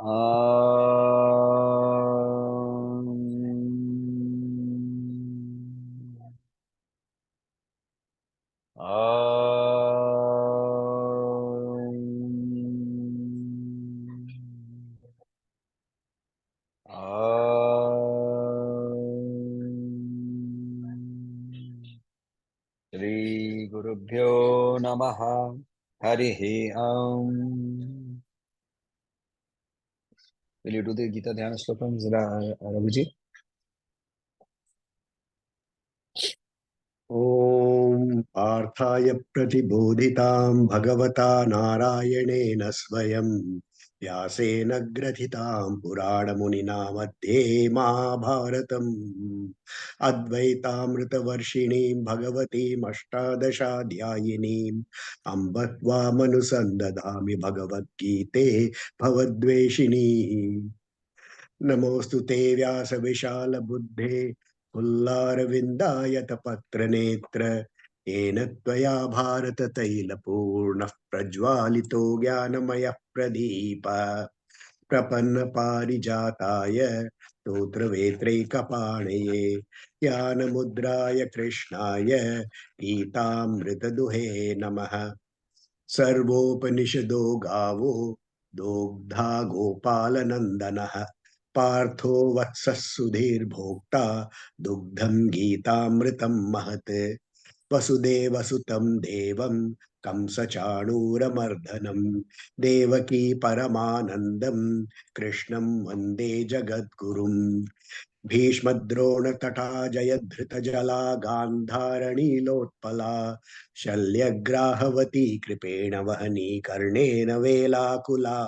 Shri Gurubhyo Namaha Harihi Om. Will you do the Gita Dhyana Slokams, Raghuji? ॐ पार्थाय प्रतिबोधितां भगवता नारायणेन स्वयं व्यासेन ग्रथितां पुराणमुनिना मध्ये महाभारतम् अद्वैतामृतवर्षिणीं भगवतीम् अष्टादशाध्यायिनीम् अम्ब त्वामनुसन्दधामि भगवद्गीते भवद्वेषिणी नमोऽस्तु ते व्यासविशालबुद्धे पुल्लारविन्दायतपत्रनेत्र येन त्वया भारततैलपूर्णः प्रज्वालितो ज्ञानमयः प्रदीप प्रपन्नपारिजाताय स्तोत्रवेत्रैकपाणये ज्ञानमुद्राय कृष्णाय गीतामृतदुहे नमः सर्वोपनिषदो गावो दोग्धा गोपालनन्दनः पार्थो वत्सः सुधीर्भोक्ता दुग्धं गीतामृतं महत् वसुदेवसुतं देवं कंसचाणूरमर्दनं देवकी परमानन्दं कृष्णं वन्दे जगद्गुरुम् भीष्मद्रोणतटा जयधृतजला गान्धारनीलोत्पला शल्यग्राहवती कृपेण वहनी कर्णेन वेलाकुला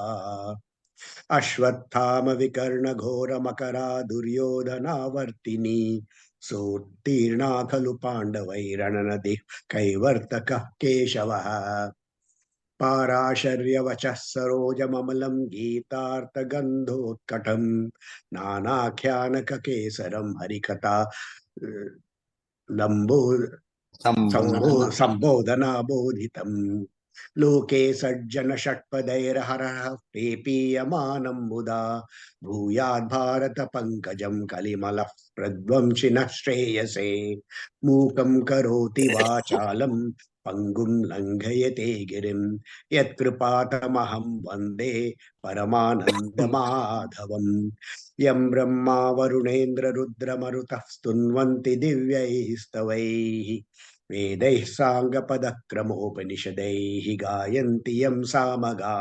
अश्वत्थामविकर्णघोरमकरा दुर्योधनावर्तिनी सोत्तीर्णा खलु पाण्डवैरणनदि कैवर्तकः केशवः पाराशर्यवचः सरोजममलं गीतार्थगन्धोत्कटं नानाख्यानककेसरं हरिकथा लम्बो सम्बोधनाबोधितम् लोके सज्जन षट्पदैर्हरः पेपीयमानं मुदा भूयाद् भारत पंकजं कलिमलः प्रध्वंसिनः श्रेयसे मूकं करोति वाचालं पंगुं लंघयते गिरिं यत्कृपातमहं वन्दे परमानन्दमाधवम् यं ब्रह्मा वरुणेन्द्र रुद्रमरुतः स्तुन्वन्ति दिव्यैस्तवैः वेदैः साङ्गपदक्रमोपनिषदैः गायन्ति यं सामगा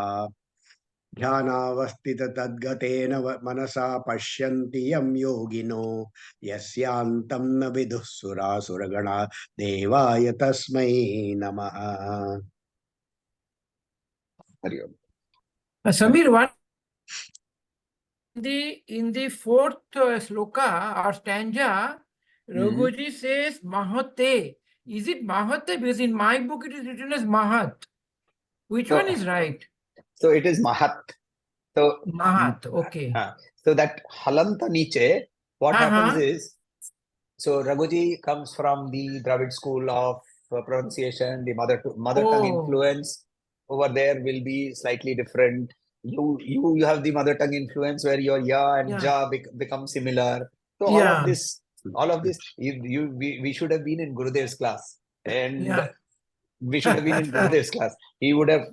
ध्यानावस्थिततद्गतेन मनसा पश्यन्ति यं योगिनो यस्यान्तं न विदुः सुरासुरगणा देवाय तस्मै नमः। Hari Om. Samir, one in the fourth sloka or stanza, Raghuji says Mahate. Is it Mahate? Because in my book it is written as Mahat. Which one is right? So it is Mahat. So Mahat, okay. So that Halanta Niche, what happens is, so Raghuji comes from the Dravid school of pronunciation, the mother tongue influence over there will be slightly different. You have the mother tongue influence where your ya and ja become similar. So all of this, we should have been in Gurudev's class, and we should have been in Gurudev's class. He would have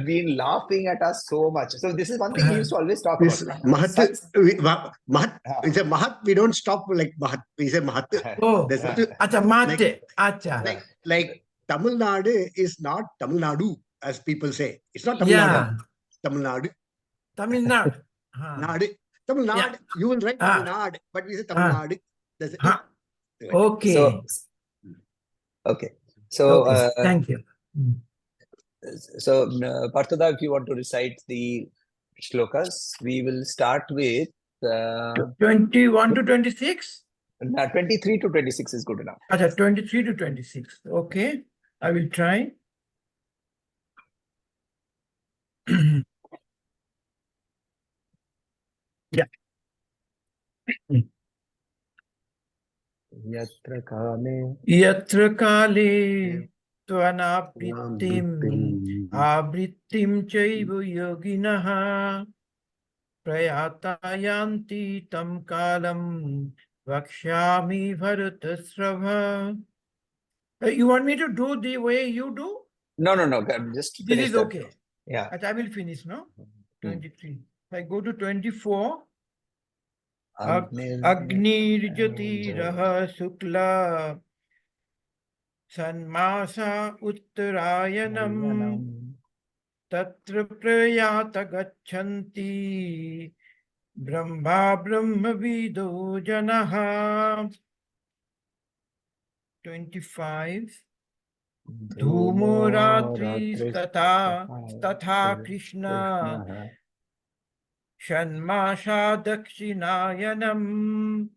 been laughing at us so much. So this is one thing he used to always talk about. Mahat, it's a Mahat. We don't stop like Mahat. We say Mahat. Acha Mate. Acha. Like Tamil Nadu is not Tamil Nadu, as people say. It's not Tamil Nadu. Tamil Nadu. Tamil Nadu. Tamil Nadu. You will write Tamil Nadu, but we say Tamil Nadu. Okay. So, thank you. So, Parthuda, if you want to recite the shlokas, we will start with 21 to 26? 23 to 26 is good enough. 23 to 26. Okay, I will try. Yatra kale Tvanavrittim avrittim chaiva yoginaha Prayatayanti tam kalam vakshyami bharatasrava. You want me to do the way you do? No. Just This finish is that. okay. Yeah. But I will finish now. Hmm. 23. I go to 24. Agnir Agni raha sukla sanmasa uttarayanam tatra prayata gachanti brahma brahmavido janaha. 25. Dhumo ratri statha Krishna Shanmasha Dakshinayanam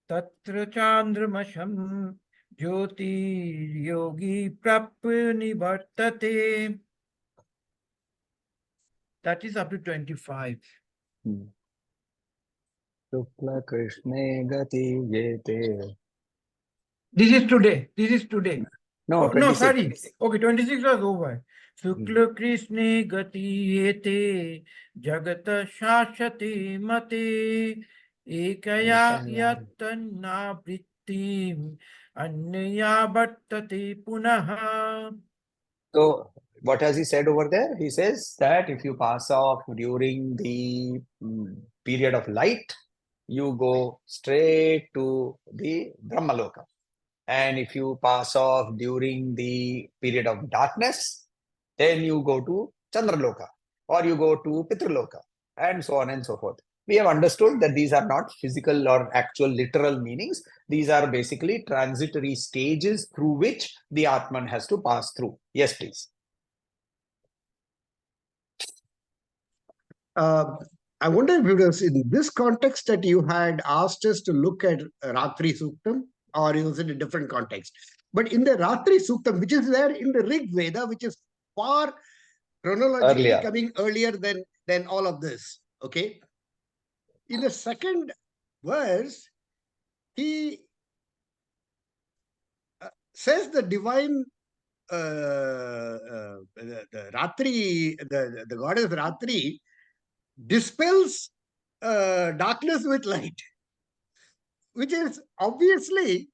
Tatra Chandramasham Jyoti Yogi Prapnivartate. That is up to 25. Shukla Krishna Gati Yete. This is today. This is today. No, Oh, no, 26. sorry. Okay, 26 was over. Shukla Krishna Gati Yete Jagata Shashati Mate Ekaya Yatanna Vrittim Annaya Bhattate Punaha. So, what has he said over there? He says that if you pass off during the period of light, you go straight to the Brahmaloka. And if you pass off during the period of darkness, then you go to Chandraloka or you go to Pitraloka and so on and so forth. We have understood that these are not physical or actual literal meanings. These are basically transitory stages through which the Atman has to pass through. Yes, please. I wonder if it was in this context that you had asked us to look at Ratri Suktam, or it was in a different context. But in the Ratri Suktam, which is there in the Rig Veda, which is far chronologically coming earlier than all of this, okay? In the second verse, he says the divine, the Ratri, the goddess Ratri, dispels darkness with light, which is obviously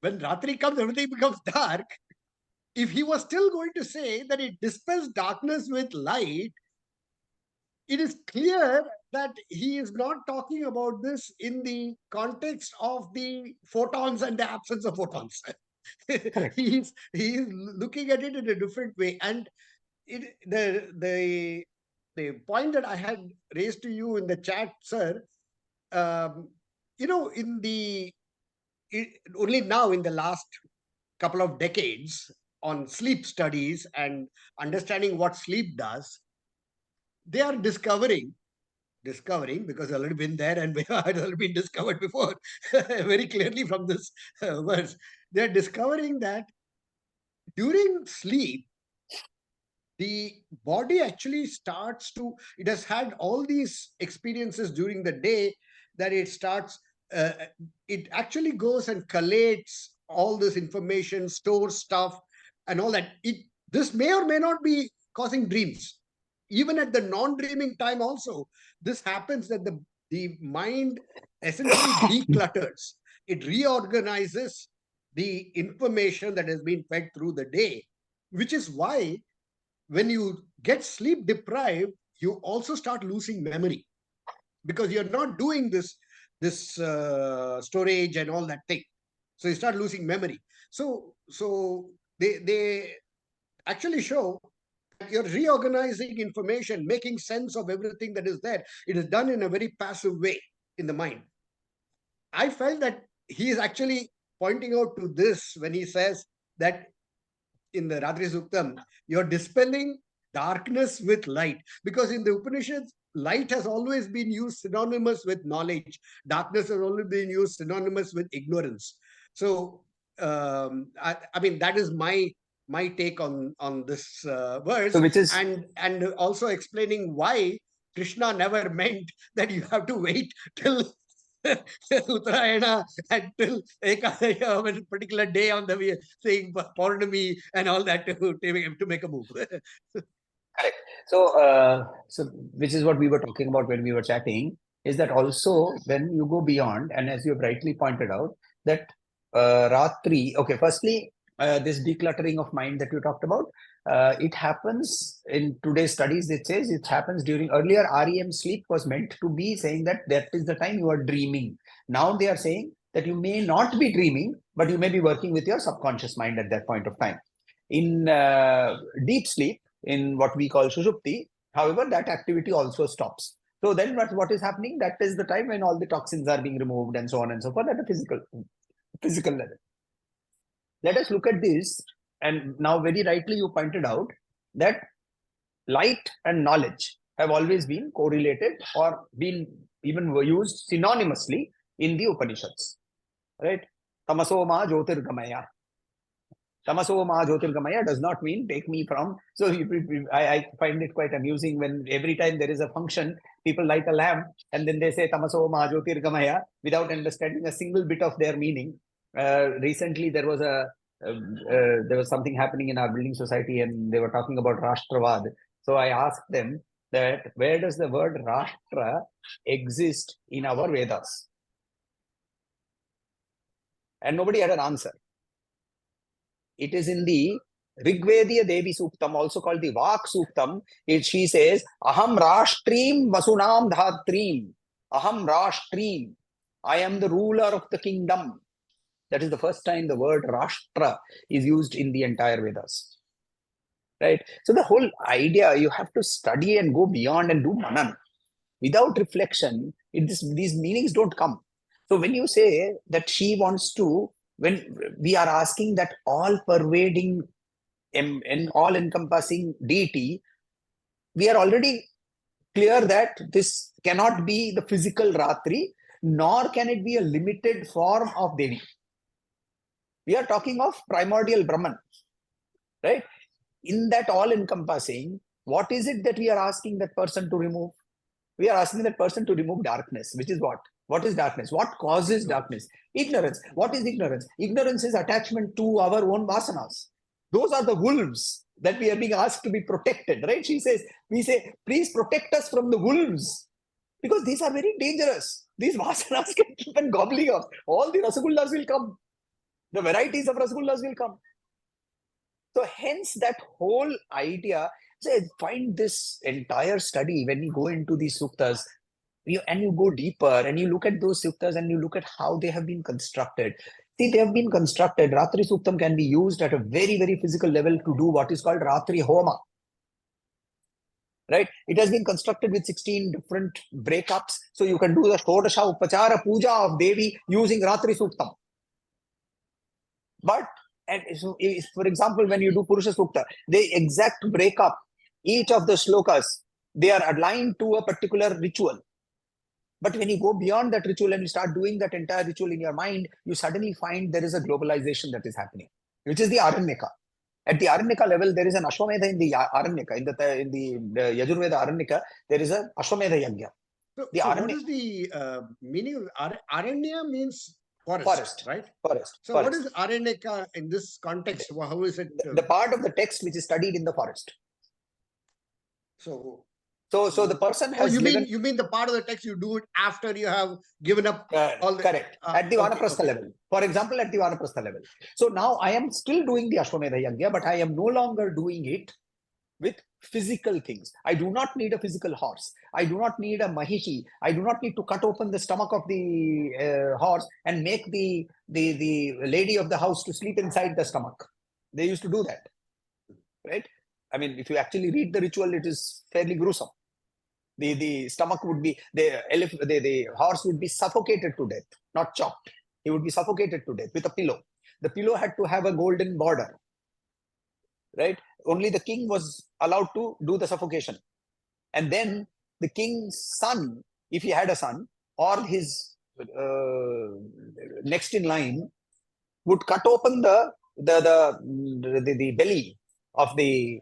when Ratri comes, everything becomes dark. If he was still going to say that it dispels darkness with light, it is clear that he is not talking about this in the context of the photons and the absence of photons. he is looking at it in a different way. And the point that I had raised to you in the chat, sir, only now in the last couple of decades on sleep studies and understanding what sleep does, they are discovering, because they've already been there and it had already been discovered before, very clearly from this verse. They're discovering that during sleep, the body actually starts to, it has had all these experiences during the day that it starts, it actually goes and collates all this information, stores stuff and all that. This may or may not be causing dreams. Even at the non-dreaming time also, this happens, that the mind essentially declutters. It reorganizes the information that has been fed through the day, which is why when you get sleep deprived, you also start losing memory, because you're not doing this storage and all that thing. So you start losing memory. So they actually show that you're reorganizing information, making sense of everything that is there. It is done in a very passive way in the mind. I felt that he is actually pointing out to this when he says that in the Ratri Suktam, you're dispelling darkness with light. Because in the Upanishads, light has always been used synonymous with knowledge. Darkness has always been used synonymous with ignorance. So, I mean, that is my take on this verse. So which is, and also explaining why Krishna never meant that you have to wait till Uttarayana until Ekadaya of a particular day on the way, saying Purnami and all that to make a move. Correct. So which is what we were talking about when we were chatting, is that also when you go beyond, and as you have rightly pointed out, that Ratri, okay, firstly, this decluttering of mind that you talked about, it happens in today's studies. It says it happens during earlier REM sleep was meant to be saying that is the time you are dreaming. Now they are saying that you may not be dreaming, but you may be working with your subconscious mind at that point of time. In deep sleep, in what we call Sushupti, however, that activity also stops. So then what is happening? That is the time when all the toxins are being removed and so on and so forth at a physical level. Let us look at this. And now very rightly you pointed out that light and knowledge have always been correlated or been even used synonymously in the Upanishads. Right? Tamaso ma jyotirgamaya. Tamaso ma jyotirgamaya does not mean take me from. So I find it quite amusing when every time there is a function, people light a lamp and then they say Tamaso ma jyotirgamaya without understanding a single bit of their meaning. Recently, there was something happening in our building society and they were talking about Rashtravad. So I asked them that where does the word Rashtra exist in our Vedas? And nobody had an answer. It is in the Rigvediya Devi Suktam, also called the Vak Suktam. She says, Aham Rashtrim Vasunam Dhatrim. Aham Rashtrim. I am the ruler of the kingdom. That is the first time the word Rashtra is used in the entire Vedas. Right? So the whole idea, you have to study and go beyond and do manan. Without reflection, these meanings don't come. So when you say that she wants to, when we are asking that all-pervading and all-encompassing deity, we are already clear that this cannot be the physical Ratri, nor can it be a limited form of Devi. We are talking of primordial Brahman, right? In that all-encompassing, what is it that we are asking that person to remove? We are asking that person to remove darkness, which is what? What is darkness? What causes darkness? Ignorance. What is ignorance? Ignorance is attachment to our own vasanas. Those are the wolves that we are being asked to be protected, right? We say, please protect us from the wolves, because these are very dangerous. These vasanas can keep on gobbling up. All the rasagullas will come. The varieties of rasagullas will come. So hence that whole idea, so I find this entire study, when you go into these suktas, and you go deeper and you look at those suktas and you look at how they have been constructed. See, they have been constructed. Ratri Suktam can be used at a very, very physical level to do what is called Ratri Homa. Right? It has been constructed with 16 different breakups. So you can do the Shodasha Upachara Puja of Devi using Ratri Suktam. But, and if, for example, when you do Purusha Sukta, the exact breakup, each of the shlokas, they are aligned to a particular ritual. But when you go beyond that ritual and you start doing that entire ritual in your mind, you suddenly find there is a globalization that is happening, which is the Aranyaka. At the Aranyaka level, there is an Ashwamedha in the Aranyaka. In the Yajurveda Aranyaka, there is an Ashwamedha Yajna. So what is the meaning of Aranya? Means forest, right? Forest. So what is Aranyaka in this context? How is it? The part of the text which is studied in the forest. So the person has you mean the part of the text you do it after you have given up all the... Correct. At the Vanaprastha level. For example, at the Vanaprastha level. So now I am still doing the Ashwamedha Yajna, but I am no longer doing it with physical things. I do not need a physical horse. I do not need a Mahishi. I do not need to cut open the stomach of the horse and make the lady of the house to sleep inside the stomach. They used to do that. Right? I mean, if you actually read the ritual, it is fairly gruesome. The stomach would be, the horse would be suffocated to death, not chopped. He would be suffocated to death with a pillow. The pillow had to have a golden border, right? Only the king was allowed to do the suffocation. And then the king's son, if he had a son, or his next in line, would cut open the belly of the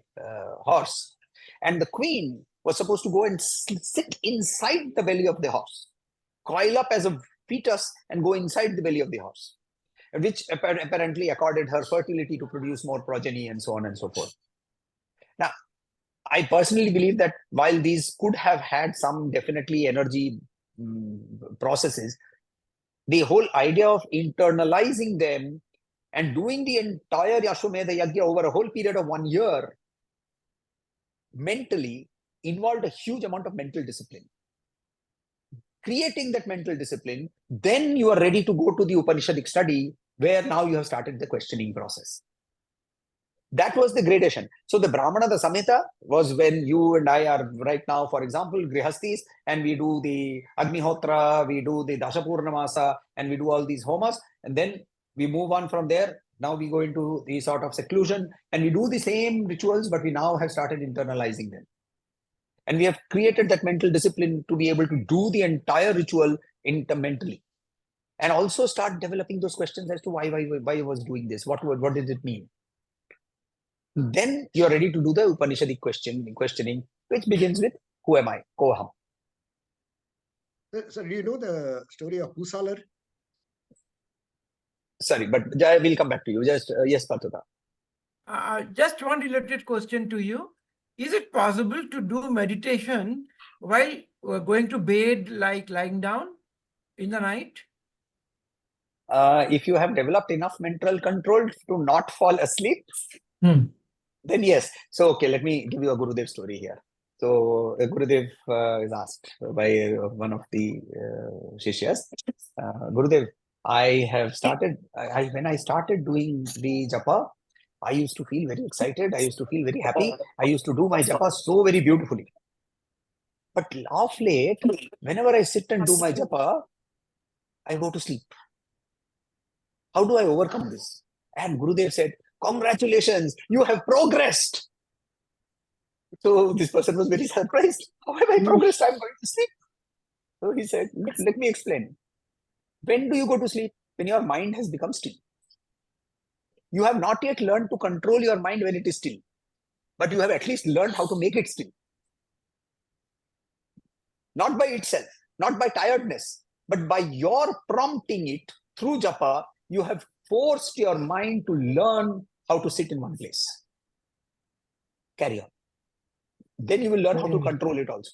horse. And the queen was supposed to go and sit inside the belly of the horse, coil up as a fetus and go inside the belly of the horse, which apparently accorded her fertility to produce more progeny and so on and so forth. Now, I personally believe that while these could have had some definitely energy processes, the whole idea of internalizing them and doing the entire Yashomeda Yagya over a whole period of 1 year mentally involved a huge amount of mental discipline. Creating that mental discipline, then you are ready to go to the Upanishadic study, where now you have started the questioning process. That was the gradation. So the Brahmana, the Samhita, was when you and I are right now, for example, Grihastis, and we do the Agnihotra, we do the Dashapurnamasa, and we do all these homas, and then we move on from there. Now we go into the sort of seclusion, and we do the same rituals, but we now have started internalizing them. And we have created that mental discipline to be able to do the entire ritual mentally. And also start developing those questions as to why I was doing this, what did it mean? Then you're ready to do the Upanishadic questioning, which begins with, who am I? Koham. So do you know the story of Pusalar? Sorry, but we'll come back to you. Just yes, Patuta. Just one related question to you. Is it possible to do meditation while going to bed, like lying down in the night? If you have developed enough mental control to not fall asleep, then yes. So, okay, let me give you a Gurudev story here. So, Gurudev is asked by one of the Shishyas, Gurudev, I have started, when I started doing the japa, I used to feel very excited. I used to feel very happy. I used to do my japa so very beautifully. But of late, whenever I sit and do my japa, I go to sleep. How do I overcome this? And Gurudev said, congratulations, you have progressed. So this person was very surprised. How have I progressed? I'm going to sleep. So he said, let me explain. When do you go to sleep? When your mind has become still. You have not yet learned to control your mind when it is still, but you have at least learned how to make it still. Not by itself, not by tiredness, but by your prompting it through japa, you have forced your mind to learn how to sit in one place. Carry on. Then you will learn how to control it also.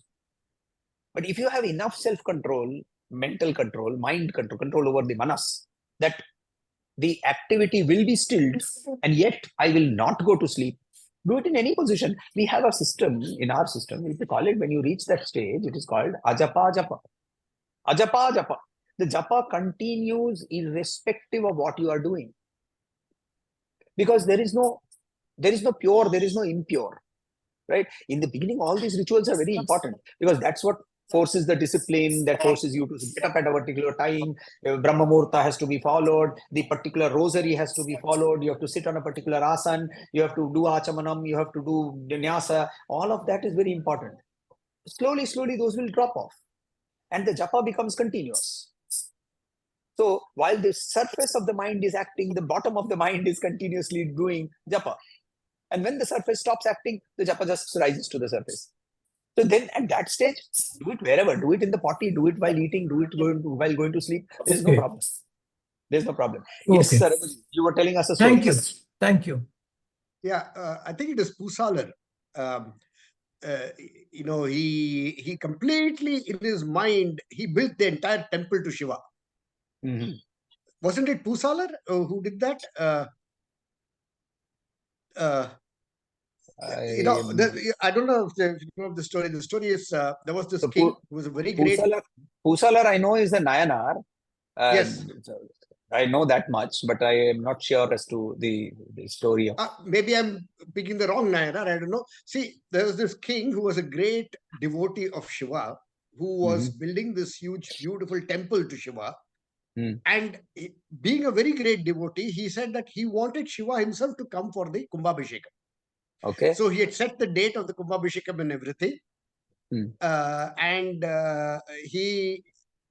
But if you have enough self-control, mental control, mind control over the manas, that the activity will be stilled, and yet I will not go to sleep. Do it in any position. We have a system in our system. If you call it, when you reach that stage, it is called ajapa japa. Ajapa japa. The japa continues irrespective of what you are doing. Because there is no pure, there is no impure. Right? In the beginning, all these rituals are very important because that's what forces the discipline, that forces you to get up at a particular time. Brahma Muhurta has to be followed. The particular rosary has to be followed. You have to sit on a particular asan. You have to do achamanam. You have to do nyasa. All of that is very important. Slowly, those will drop off. And the japa becomes continuous. So while the surface of the mind is acting, the bottom of the mind is continuously doing japa. And when the surface stops acting, the japa just rises to the surface. So then at that stage, do it wherever. Do it in the potty, do it while eating, do it while going to sleep. There's no problem. There's no problem. Okay. Yes, sir. You were telling us a story. Thank you. Yeah, I think it is Pusalar. He completely, in his mind, he built the entire temple to Shiva. Mm-hmm. Wasn't it Pusalar who did that? I don't know if you know the story. The story is there was this king who was a very great. Pusalar, I know, is the Nayanar. Yes. I know that much, but I am not sure as to the story of. Maybe I'm picking the wrong Nayanar. I don't know. See, there was this king who was a great devotee of Shiva, who was building this huge, beautiful temple to Shiva. And being a very great devotee, he said that he wanted Shiva himself to come for the Kumbhabhishekam. Okay. So he had set the date of the Kumbhabhishekam and everything. He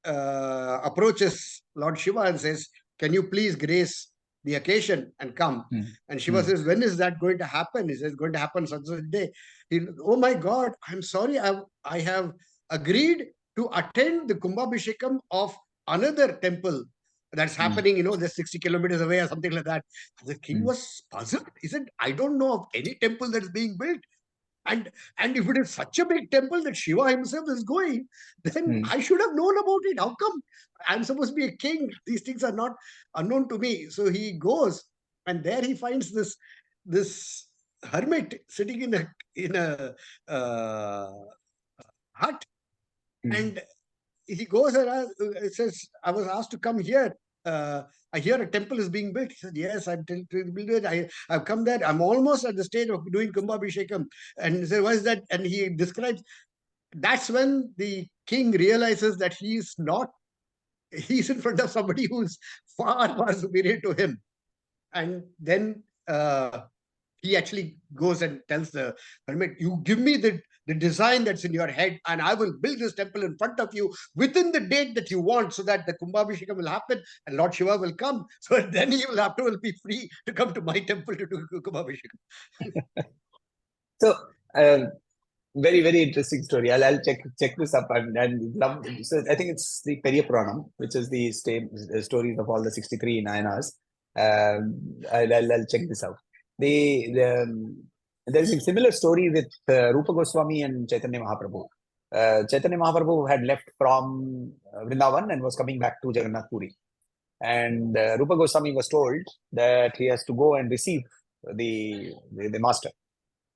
approaches Lord Shiva and says, can you please grace the occasion and come? And Shiva says, when is that going to happen? He says, going to happen such a day. Oh my God, I'm sorry. I have agreed to attend the Kumbhabhishekam of another temple that's happening, just 60 kilometers away or something like that. The king was puzzled. He said, I don't know of any temple that's being built. And if it is such a big temple that Shiva himself is going, then I should have known about it. How come I'm supposed to be a king? These things are not unknown to me. So he goes, and there he finds this hermit sitting in a hut, and he goes and says, "I was asked to come here. I hear a temple is being built." He said, "Yes, I've come there. I'm almost at the stage of doing Kumbhabhishekam." And he said, "What is that?" And he describes. That's when the king realizes that he's in front of somebody who's far, far superior to him. And then he actually goes and tells the hermit, "You give me the design that's in your head, and I will build this temple in front of you within the date that you want, so that the Kumbhabhishekam will happen and Lord Shiva will come. So then he will afterwards be free to come to my temple to do Kumbhabhishekam." So, very, very interesting story. I'll check this up and love. So I think it's the Periya Puranam, which is the stories of all the 63 Nayanas. I'll check this out. There's a similar story with Rupa Goswami and Chaitanya Mahaprabhu. Chaitanya Mahaprabhu had left from Vrindavan and was coming back to Jagannath Puri. And Rupa Goswami was told that he has to go and receive the master.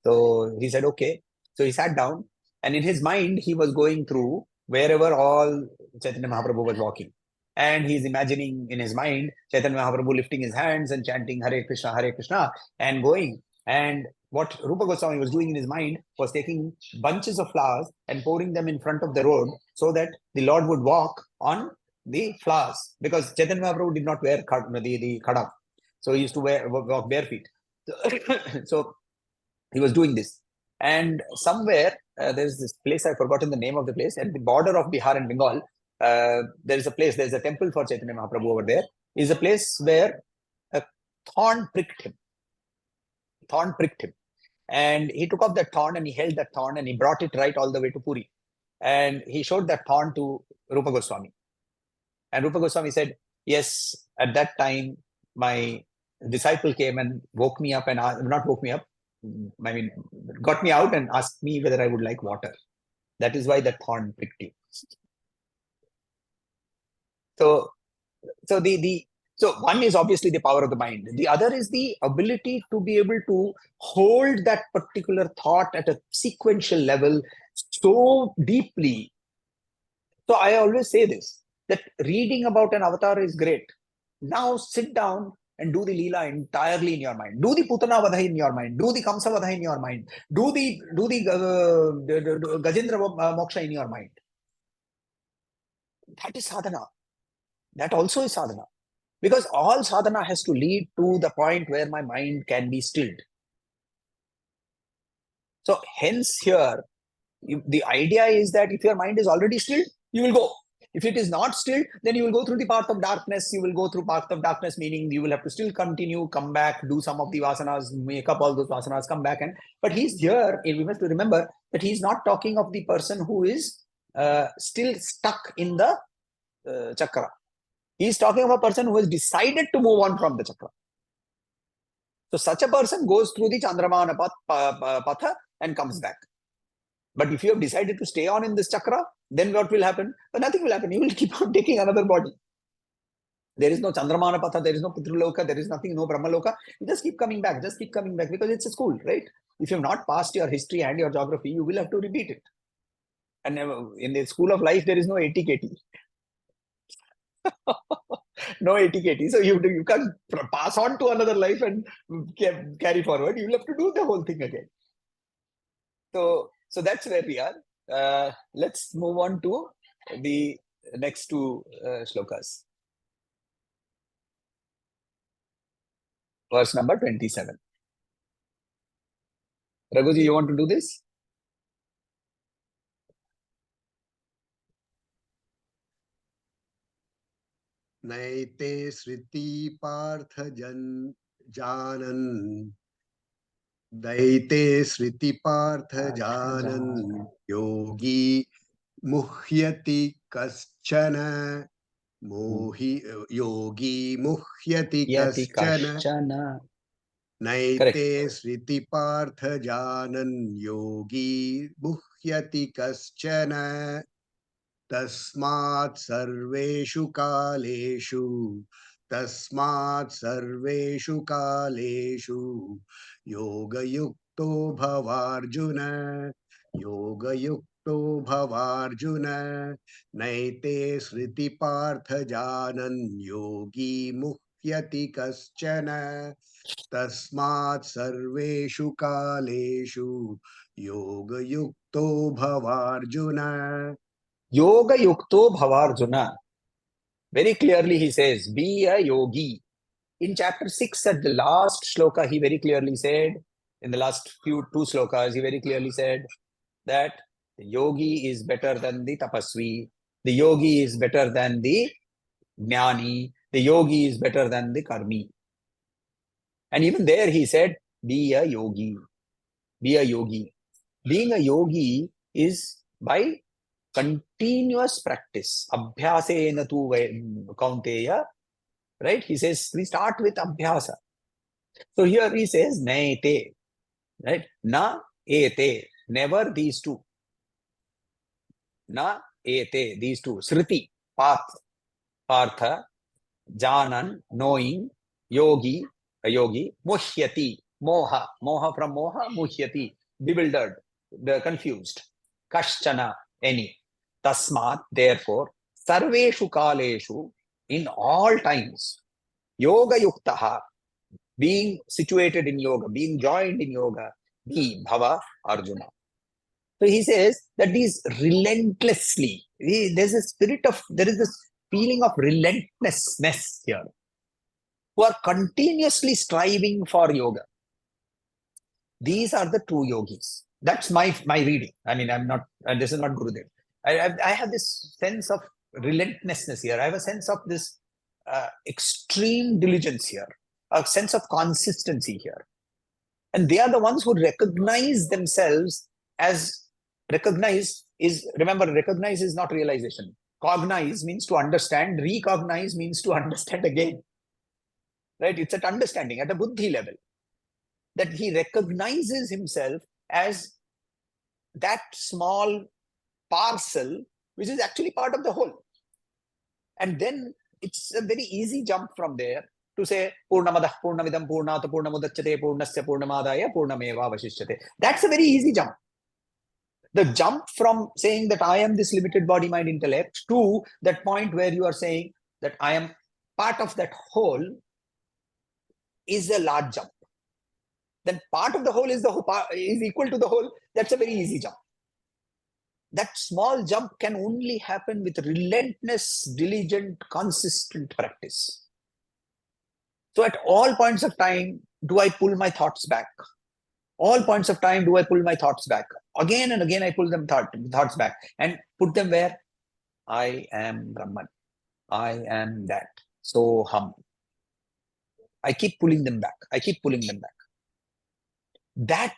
So he said, okay. So he sat down, and in his mind, he was going through wherever all Chaitanya Mahaprabhu was walking. And he's imagining in his mind Chaitanya Mahaprabhu lifting his hands and chanting Hare Krishna, and going. And what Rupa Goswami was doing in his mind was taking bunches of flowers and pouring them in front of the road so that the Lord would walk on the flowers. Because Chaitanya Mahaprabhu did not wear the khadam. So he used to walk bare feet. So he was doing this. And somewhere, there's this place, I've forgotten the name of the place, at the border of Bihar and Bengal, there's a temple for Chaitanya Mahaprabhu over there. Is a place where a thorn pricked him. And he took off that thorn and he held that thorn and he brought it right all the way to Puri. And he showed that thorn to Rupa Goswami. And Rupa Goswami said, yes, at that time, my disciple came and woke me up, and not woke me up, I mean, got me out and asked me whether I would like water. That is why that thorn pricked you. So one is obviously the power of the mind. The other is the ability to be able to hold that particular thought at a sequential level so deeply. So I always say this, that reading about an avatar is great. Now sit down and do the Leela entirely in your mind. Do the Putana Vadha in your mind. Do the Kamsa Vadha in your mind. Do the Gajendra Moksha in your mind. That is sadhana. That also is sadhana. Because all sadhana has to lead to the point where my mind can be stilled. So hence here, the idea is that if your mind is already stilled, you will go. If it is not still, then you will go through the path of darkness. You will go through path of darkness, meaning you will have to still continue, come back, do some of the vasanas, make up all those vasanas, come back. But he's here, we must remember that he's not talking of the person who is still stuck in the chakra. He's talking of a person who has decided to move on from the chakra. So such a person goes through the Chandramana patha and comes back. But if you have decided to stay on in this chakra, then what will happen? Well, nothing will happen. You will keep on taking another body. There is no Chandramana patha, there is no Pitraloka, there is nothing, no Brahmaloka. You just keep coming back, because it's a school, right? If you have not passed your history and your geography, you will have to repeat it. And in the school of life, there is no ATKT. No ATKT. So you can't pass on to another life and carry forward. You will have to do the whole thing again. So that's where we are. Let's move on to the next two shlokas. Verse number 27. Raghuji, you want to do this? Naite sriti partha janan. Daite sriti partha janan. Yogi muhyati kaschana. Yogi muhyati kaschana. Naite sriti partha janan yogi muhyati kaschana tasmat sarveshu kaleshu yoga yukto bhavarjuna naite sriti partha janan yogi muhyati kaschana tasmat sarveshu kaleshu yoga yukto bhavarjuna. Yoga yukto bhavarjuna. Very clearly he says, be a yogi. In chapter 6, at the last shloka, he very clearly said, in the last two slokas, he very clearly said that the yogi is better than the tapasvi. The yogi is better than the jnani. The yogi is better than the karmi. And even there he said, be a yogi. Be a yogi. Being a yogi is by continuous practice. Abhyasena tu kaunteya. Right? He says, we start with abhyasa. So here he says, naete. Right? Na ete. Never these two. Na ete. These two. Sriti. Path. Partha. Janan. Knowing. Yogi. A yogi. Muhyati. Moha. Moha from moha. Muhyati. Bewildered. The confused. Kashchana. Any. Tasmat. Therefore. Sarveshu kaleshu. In all times. Yoga yuktaha. Being situated in yoga, being joined in yoga, be bhava Arjuna. So he says that these relentlessly, there is this feeling of relentlessness here, who are continuously striving for yoga. These are the true yogis. That's my reading. I mean, I'm not, this is not Gurudev. I have this sense of relentlessness here. I have a sense of this extreme diligence here. A sense of consistency here. And they are the ones who recognize themselves as recognize is not realization. Cognize means to understand. Recognize means to understand again. Right? It's at understanding at a buddhi level. That he recognizes himself as that small parcel which is actually part of the whole. And then it's a very easy jump from there to say Purnamadah Purnamidam Purnata Purnamudachyate Purnasya Purnamadaya Purnameva Vashishyate. That's a very easy jump. The jump from saying that I am this limited body, mind, intellect to that point where you are saying that I am part of that whole is a large jump. Then part of the whole is equal to the whole. That's a very easy jump. That small jump can only happen with relentless, diligent, consistent practice. So at all points of time, do I pull my thoughts back? All points of time, do I pull my thoughts back? Again and again, I pull them thoughts back and put them where? I am Brahman. I am that. So hum. I keep pulling them back. I keep pulling them back. That,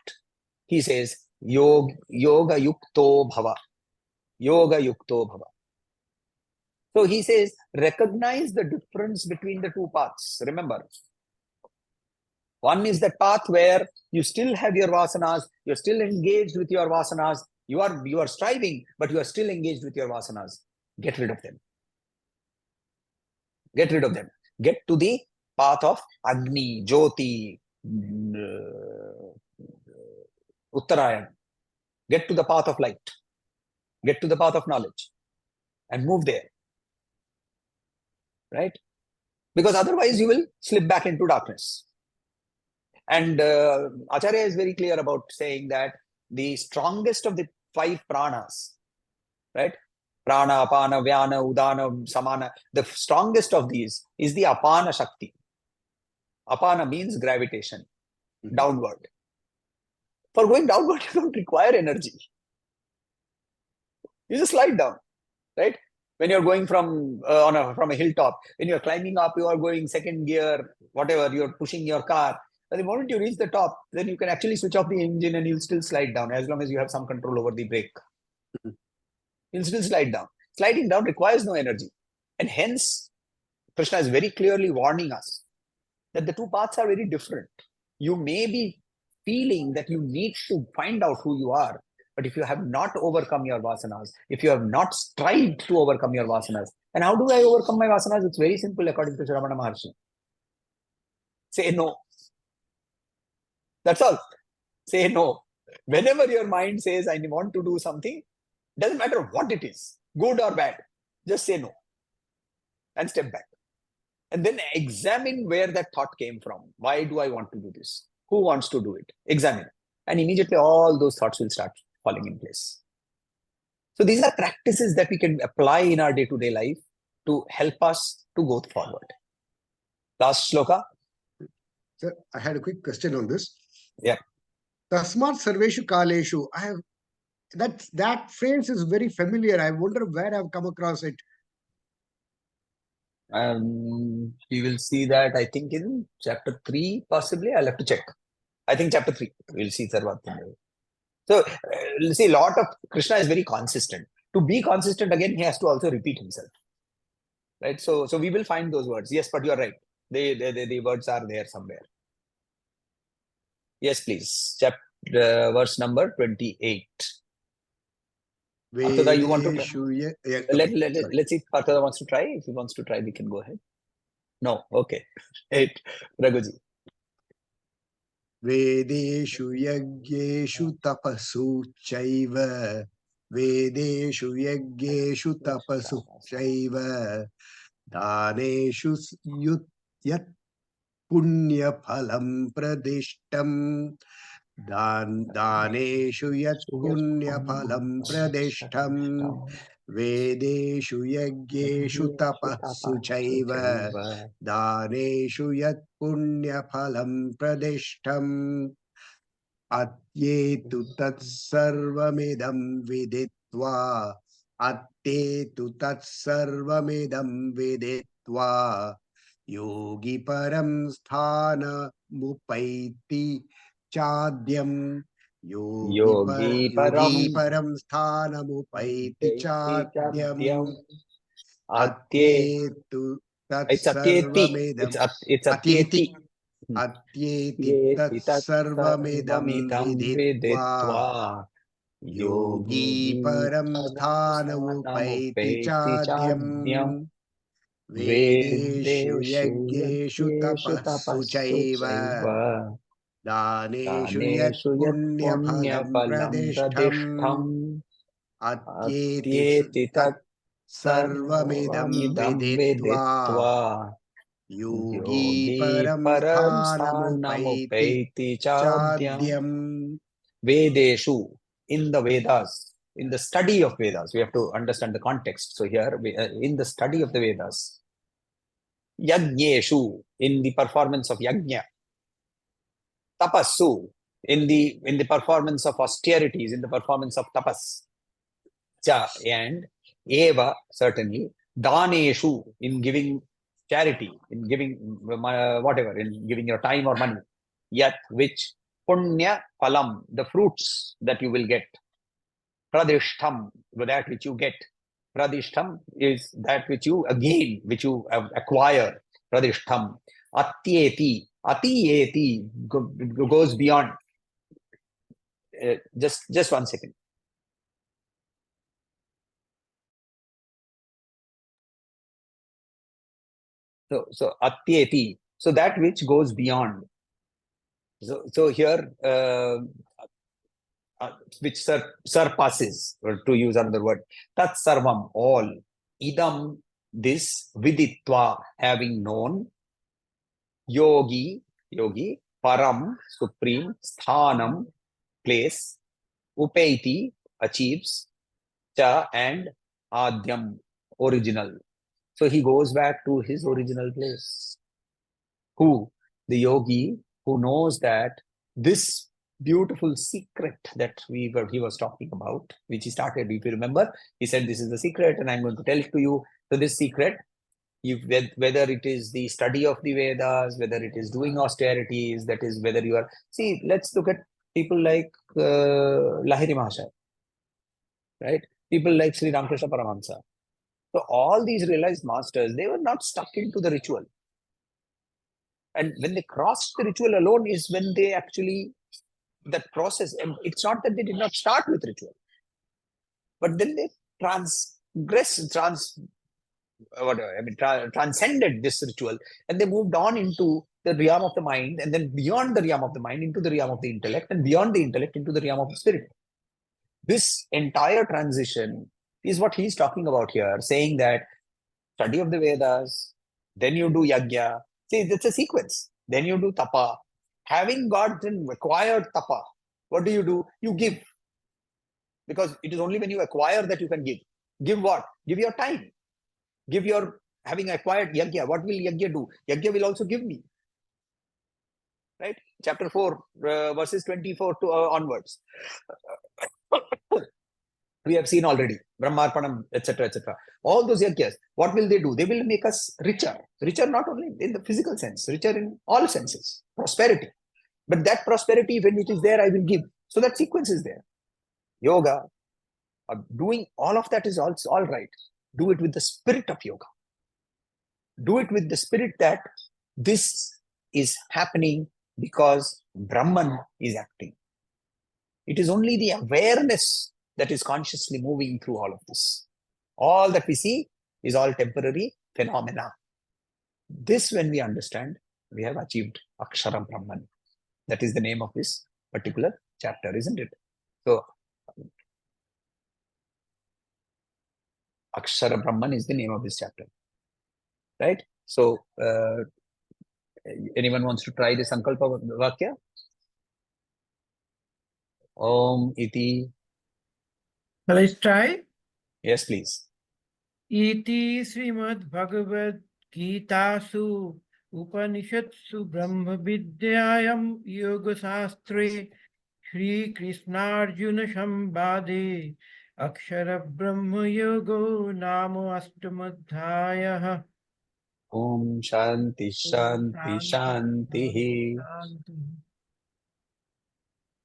he says, yoga yukto bhava. Yoga yukto bhava. So he says, recognize the difference between the two paths. Remember, one is that path where you still have your vasanas, you're still engaged with your vasanas, you are striving, but you are still engaged with your vasanas. Get rid of them. Get rid of them. Get to the path of Agni, Jyoti, Uttarayan. Get to the path of light. Get to the path of knowledge and move there. Right? Because otherwise you will slip back into darkness. And Acharya is very clear about saying that the strongest of the 5 pranas, right? Prana, apana, vyana, udana, samana. The strongest of these is the apana shakti. Apana means gravitation, downward. For going downward, you don't require energy. You just slide down, right? When you're going from a hilltop, when you're climbing up, you are going second gear, whatever, you're pushing your car. But the moment you reach the top, then you can actually switch off the engine and you'll still slide down as long as you have some control over the brake. You'll still slide down. Sliding down requires no energy. And hence, Krishna is very clearly warning us that the two paths are very different. You may be feeling that you need to find out who you are, but if you have not overcome your vasanas, if you have not strived to overcome your vasanas, and how do I overcome my vasanas? It's very simple according to Ramana Maharshi. Say no. That's all. Say no. Whenever your mind says, I want to do something, doesn't matter what it is, good or bad, just say no and step back. And then examine where that thought came from. Why do I want to do this? Who wants to do it? Examine. And immediately all those thoughts will start falling in place. So these are practices that we can apply in our day-to-day life to help us to go forward. Last shloka. Sir, I had a quick question on this. Yeah. Tasmat sarveshu kaleshu. I have that phrase is very familiar. I wonder where I've come across it. We will see that, I think, in chapter 3, possibly. I'll have to check. I think chapter 3, we'll see Sarvatma. So, see, a lot of Krishna is very consistent. To be consistent, again, he has to also repeat himself. Right? So we will find those words. Yes, but you're right. The words are there somewhere. Yes, please. Chapter, verse number 28. Partha, you want to try? Yeah, okay, let's see if Partha wants to try. If he wants to try, we can go ahead. No, okay. 8. Raghuji. Vedeshu yaggeshu tapasu chaiva. Vedeshu yaggeshu tapasu chaiva. Daneshu yat punya phalam pradishtam. Daneshu yat punya phalam pradishtam. Vedeshu yaggeshu tapasu chaiva. Daneshu yat punya phalam pradishtam. Atyetu tat sarvamidam viditva. Atyetu tat sarvamidam viditva. Yogi param sthana mupaiti chadyam. Yogi param sthana mupaiti chadyam. Atyetu tat sarvamidam. It's atyeti. Atyeti tat sarvamidam viditva. Yogi param sthana mupaiti chadyam. Vedeshu yaggeshu tapasu chaiva. Daneshu yat punya phalam pradishtam. Atyeti tat sarvamidam viditva. Yogi param sthanamupaiti chadyam. Vedeshu, in the Vedas, in the study of Vedas, we have to understand the context. So here, in the study of the Vedas, Yajneshu, in the performance of Yajna, Tapasu, in the performance of austerities, in the performance of tapas, cha, and eva, certainly, daneshu, in giving charity, in giving whatever, in giving your time or money, yat, which punya phalam, the fruits that you will get, pradishtam, that which you get. Pradishtam is that which you gain, which you acquire. Pradishtam. Atyeti. Atiyeti goes beyond. Just 1 second. So atyeti. So that which goes beyond. So here, which surpasses, or to use another word, tat sarvam, all, idam, this, viditva, having known, yogi, param, supreme, sthanam, place, upaiti, achieves, cha, and adyam, original. So he goes back to his original place. Who? The yogi who knows that this beautiful secret that he was talking about, which he started, if you remember, he said, this is the secret and I'm going to tell it to you. So this secret, whether it is the study of the Vedas, whether it is doing austerities, that is whether you are, see, let's look at people like Lahiri Mahasaya, right? People like Sri Ramakrishna Paramahamsa. So all these realized masters, they were not stuck into the ritual. And when they crossed the ritual alone is when they actually, that process, and it's not that they did not start with ritual, but then they transcended this ritual, and they moved on into the realm of the mind, and then beyond the realm of the mind into the realm of the intellect, and beyond the intellect into the realm of the spirit. This entire transition is what he's talking about here, saying that study of the Vedas, then you do yajna. See, it's a sequence. Then you do tapa. Having gotten acquired tapa, what do? You give. Because it is only when you acquire that you can give. Give what? Give your time. Give your, having acquired yajna, what will yajna do? Yajna will also give me. Right? Chapter 4, verses 24 to onwards. We have seen already, Brahmarpanam, etc., etc. All those yajnas, what will they do? They will make us richer. Richer not only in the physical sense, richer in all senses. Prosperity. But that prosperity, when it is there, I will give. So that sequence is there. Yoga, doing all of that is also all right. Do it with the spirit of yoga. Do it with the spirit that this is happening because Brahman is acting. It is only the awareness that is consciously moving through all of this. All that we see is all temporary phenomena. This, when we understand, we have achieved Akshara Brahman. That is the name of this particular chapter, isn't it? So, Akshara Brahman is the name of this chapter. Right? So, anyone wants to try the Sankalpa Vakya? Om iti. Shall I try? Yes, please. Iti Srimad Bhagavad Geeta Su Upanishatsu Brahma Vidyayam Yoga Sastre Shri Krishna Arjuna Shambhade Akshara Brahma Yogo Namo Ashtamadhyayah. Om Shanti Shanti Shanti.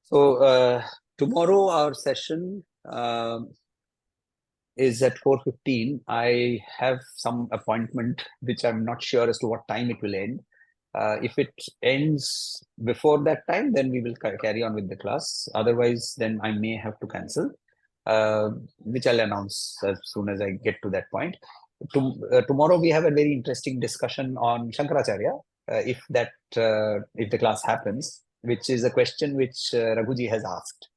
So tomorrow our session is at 4:15. I have some appointment which I'm not sure as to what time it will end. If it ends before that time, then we will carry on with the class. Otherwise, then I may have to cancel, which I'll announce as soon as I get to that point. Tomorrow we have a very interesting discussion on Shankaracharya, if the class happens, which is a question which Raghuji has asked,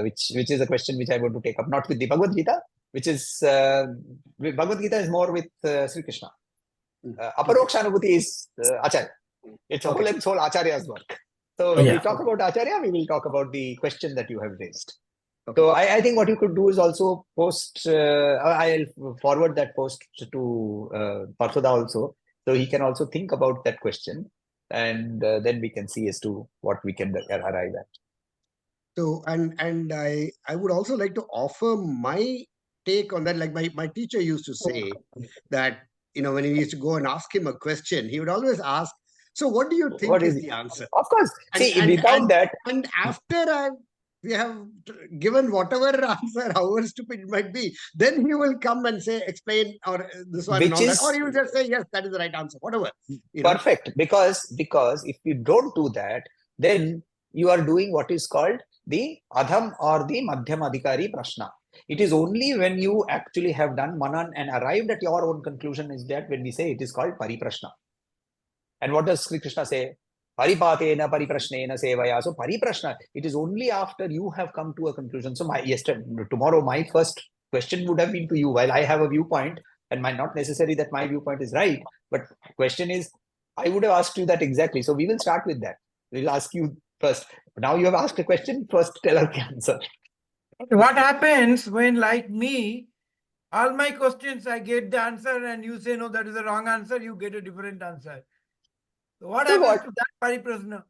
which is a question which I want to take up, not with the Bhagavad Geeta, which is Bhagavad Gita is more with Sri Krishna. Aparokshanubhuti is Acharya. It's a whole and soul Acharya's work. So when we talk about Acharya, we will talk about the question that you have raised. Okay. So I think what you could do is also post, I'll forward that post to Parthoda also, so he can also think about that question, and then we can see as to what we can arrive at. So, and I would also like to offer my take on that. Like my teacher used to say that, when he used to go and ask him a question, he would always ask, so what do you think what is the answer? Of course. Without that. And after we have given whatever answer, however stupid it might be, then he will come and say, explain, or this one, and all that. Or he will just say, yes, that is the right answer, whatever. Perfect. Because if you don't do that, then you are doing what is called the Adham or the Madhyam Adhikari Prashna. It is only when you actually have done Manan and arrived at your own conclusion is that when we say it is called Pariprashna. And what does Sri Krishna say? Paripatena pariprashnena sevaya. So Pariprashna, it is only after you have come to a conclusion. So tomorrow my first question would have been to you, while I have a viewpoint, and might not necessary that my viewpoint is right, but question is, I would have asked you that exactly. So we will start with that. We'll ask you first. Now you have asked a question, first tell us the answer. What happens when, like me, all my questions I get the answer and you say, no, that is the wrong answer, you get a different answer. So what happens to that Pariprashna?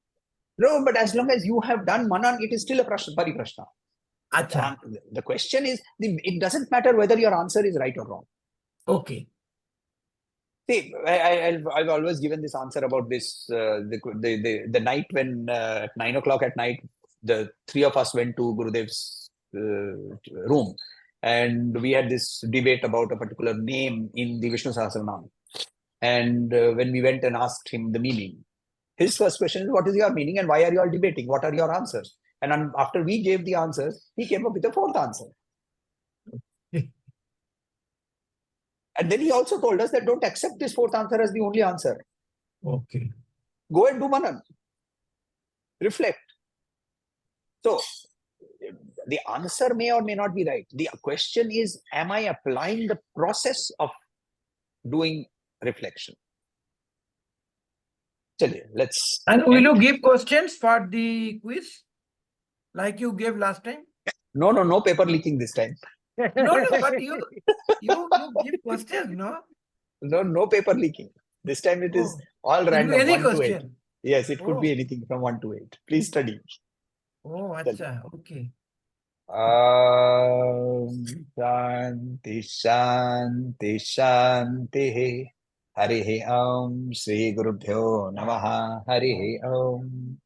No, but as long as you have done Manan, it is still a Pariprashna. Achha. The question is, it doesn't matter whether your answer is right or wrong. Okay. See, I've always given this answer about this, the night when at 9 o'clock at night, the three of us went to Gurudev's room, and we had this debate about a particular name in the Vishnu Sahasranam. And when we went and asked him the meaning, His first question is, what is your meaning and why are you all debating? What are your answers? And after we gave the answers, he came up with a fourth answer. And then he also told us that don't accept this fourth answer as the only answer. Okay. Go and do manan. Reflect. So, the answer may or may not be right. The question is, am I applying the process of doing reflection? Chaliye, let's. And will you give questions for the quiz like you gave last time? No paper leaking this time. No, but you give questions, no? No paper leaking. This time it is Oh, all it will be random, any 1 to 8. question. Yes, it could be Oh. anything from 1 to 8. Please study. Oh, acha, okay. Shanti Shanti Shanti. Harihi Om. Shri Gurubhyo Namaha. Harihi Om.